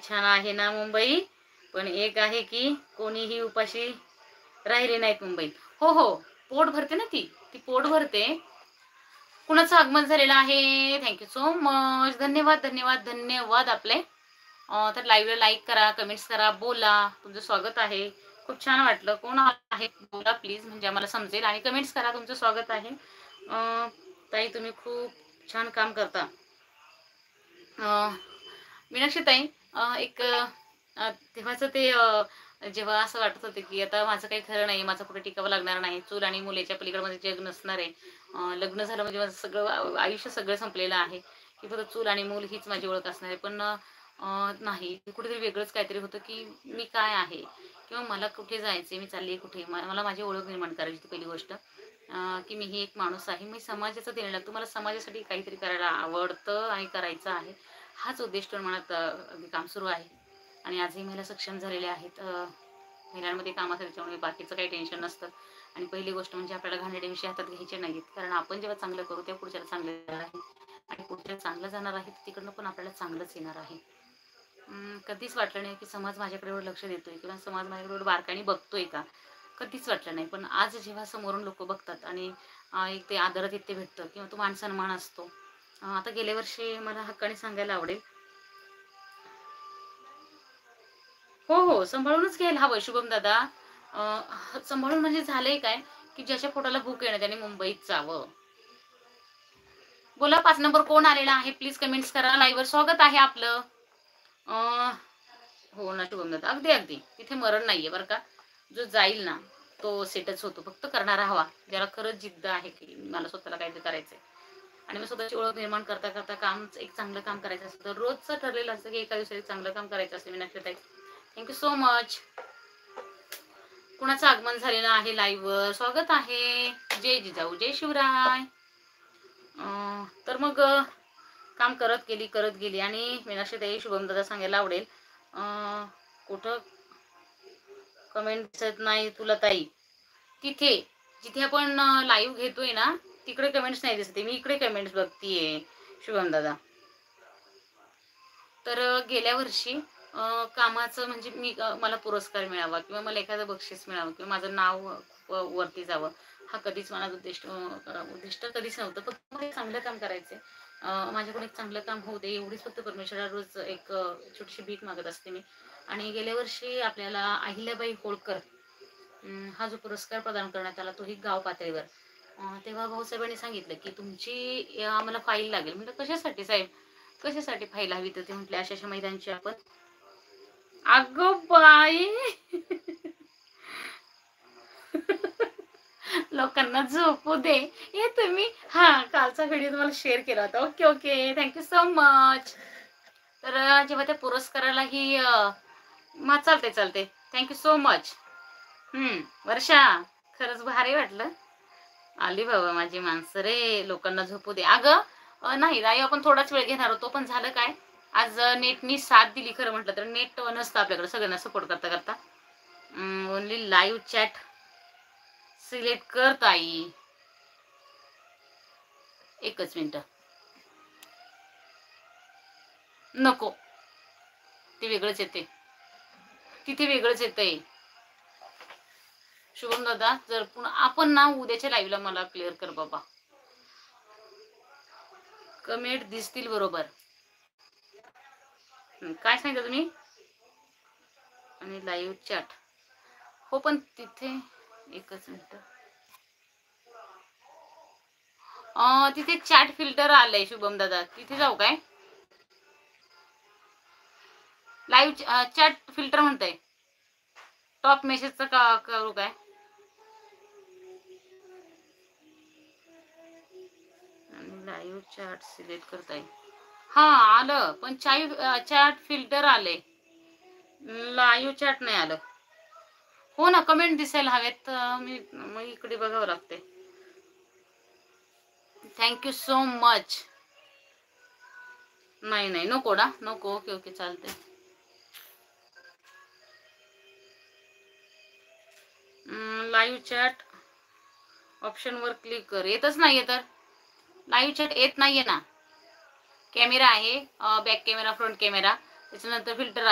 छान आहे ना मुंबई, पण एक आहे की कोणीही उपाशी राहिले नाहीत मुंबईत. हो हो, पोट भरते ना, ती ती पोट भरते. कुणाचं आगमन झालेलं आहे, थँक्यू सो मच, धन्यवाद धन्यवाद धन्यवाद आपले. तर लाईव्हला लाईक करा, कमेंट्स करा, बोला, तुमचं स्वागत आहे. खूप छान वाटलं. कोण आहे बोला प्लीज, म्हणजे आम्हाला समजेल. आणि कमेंट्स करा, तुमचं स्वागत आहे. ताई तुम्ही खूप छान काम करता. मीनाक्षी ताई, एक तेव्हाचं ते जेव्हा असं वाटत होते की आता माझं काही खरं नाही, माझं कुठे टिकावं लागणार नाही, चूल आणि मुलीच्या पलीकडे माझं जग नसणार आहे, लग्न झालं म्हणजे माझं सगळं आयुष्य सगळं संपलेलं आहे, की फक्त चूल आणि मूल हीच माझी ओळख असणार आहे. पण नाही, कुठेतरी वेगळंच काहीतरी होतं की मी काय आहे, किंवा मला कुठे जायचे, मी चालली कुठे, मला माझी ओळख निर्माण करायची. ती पहिली गोष्ट की मी ही एक माणूस आहे, मी समाजाचं देणं लागतो, मला समाजासाठी काहीतरी करायला आवडतं आणि करायचं आहे. हाच उद्देश ठेवून मनात अगदी काम सुरू आहे. आणि आजही महिला सक्षम झालेल्या आहेत. महिलांमध्ये काम असेल त्याच्यामुळे बाकीचं काही टेन्शन नसतं. आणि पहिली गोष्ट म्हणजे आपल्याला घाणेरडे विषय हातात घ्यायचे नाहीत, कारण आपण जेव्हा चांगलं करू तेव्हा पुढच्याला चांगलं येणार आहे, आणि पुढच्याला चांगलं जाणार आहे तिकडनं पण आपल्याला चांगलंच येणार आहे. कधीच वाटलं नाही की समाज माझ्याकडे एवढं लक्ष देतोय किंवा समाज माझ्याकडे एवढं बारकाईने बघतोय का, कधीच वाटलं नाही. पण आज जेव्हा समोरून लोक बघतात आणि एक ते आदरातिथ्य भेटतं किंवा तो मान सन्मान असतो. आता गेल्या वर्षी मला हक्काने सांगायला आवडेल, हो हो, सांभाळूनच घ्यायला हवं शुभम दादा. सांभाळून म्हणजे झालंय काय, की ज्याच्या पोटाला भूक येणं त्याने मुंबईत जावं. बोला 5 नंबर कोण आलेला आहे, प्लीज कमेंट्स करा. लाईव्हवर स्वागत आहे आपलं. हो ना शुभम दादा, अगदी अगदी तिथे मरण नाहीये बरं का. जो जाईल ना तो सेटच होतो, फक्त करणारा हवा, ज्याला खरंच जिद्द आहे की मला स्वतःला काहीतरी करायचंय. आणि मग स्वतःची ओळख निर्माण करता करता काम, एक चांगलं काम करायचं असतं, रोजचं ठरलेलं असतं की एका दिवसात चांगलं काम करायचं असतं. Meenakshi, thank you so much. कुणाचं आगमन झालेलं आहे लाईव्हवर, स्वागत आहे. जय जिजाऊ, जय शिवराय. तर मग काम करत गेली आणि मीनाक्षी ताई, शुभम दादा सांगायला आवडेल, कुठं कमेंट दिसत नाही तुला ताई, तिथे जिथे आपण लाईव्ह घेतोय ना तिकडे कमेंट्स नाही दिसते, मी इकडे कमेंट्स बघतीये शुभम दादा. तर गेल्या वर्षी कामाचं म्हणजे मी मला पुरस्कार मिळावा किंवा मला एखादं बक्षीस मिळावं किंवा माझं नाव वरती जावं, हा कधीच मला उद्दिष्ट कधीच नव्हतं. फक्त मला चांगलं काम करायचंय, माझ्याकडून एक चांगलं काम होऊ दे, एवढीच फक्त परमेश्वरा रोज एक छोटीशी भीक मागत असते मी. आणि गेल्या वर्षी आपल्याला अहिल्याबाई होळकर हा जो पुरस्कार प्रदान करण्यात आला, तोही गाव पातळीवर. तेव्हा भाऊसाहेबांनी सांगितलं की तुमची आम्हाला फाईल लागेल. म्हणजे कशासाठी साहेब, कशासाठी फाईल हवी? तर ते म्हटले अशा मैदानची आपण. अगं बाई लोकांना झोपू दे. हे तुम्ही हा कालचा व्हिडिओ तुम्हाला शेअर केला होता. Okay okay, thank you so much. तर जेव्हा त्या पुरस्कारालाही चालते चालते, थँक्यू सो मच. वर्षा, खरंच भारी वाटलं. आली बाबा माझी माणसं रे, लोकांना झोपू दे. अगं नाही लाईव्ह आपण थोडाच वेळ घेणार होतो, पण झालं काय, आज नेटनी साथ दिली. खरं म्हटलं तर नेट नसतं आपल्याकडे सगळ्यांना सपोर्ट करता करता. ओनली लाईव्ह चॅट सिलेक्ट कर ताई. एकच मिनिट, नको, ते वेगळंच येते, तिथे वेगळंच येतंय. शुभम दादा, जर पुन्हा आपण ना उद्याच्या लाईव्हला मला क्लिअर कर बाबा, कमेंट दिसतील बरोबर. काय सांगितलं तुम्ही? आणि लाईव्ह चॅट, हो पण तिथे एकच मिनिट, तिथे चॅट फिल्टर आलंय शुभम दादा, तिथे जाऊ काय? लाईव्ह चॅट फिल्टर म्हणतंय, टॉप मेसेजचं का करू काय? लाईव्ह चॅट सिलेक्ट करताय, हा आलं, पण चॅट फिल्टर आले, लाईव्ह चॅट नाही आलं. हो ना, कमेंट दिसायला हवेत, मग इकडे बघावं लागते. Thank you so much. नाही नाही नको ना, नको. ओके ओके, चालते. लाईव्ह चॅट ऑप्शनवर क्लिक कर, येतच नाहीये. तर लाईव्ह चॅट येत नाहीये ना. कॅमेरा आहे, बॅक कॅमेरा, फ्रंट कॅमेरा, त्याच्यानंतर फिल्टर आहे.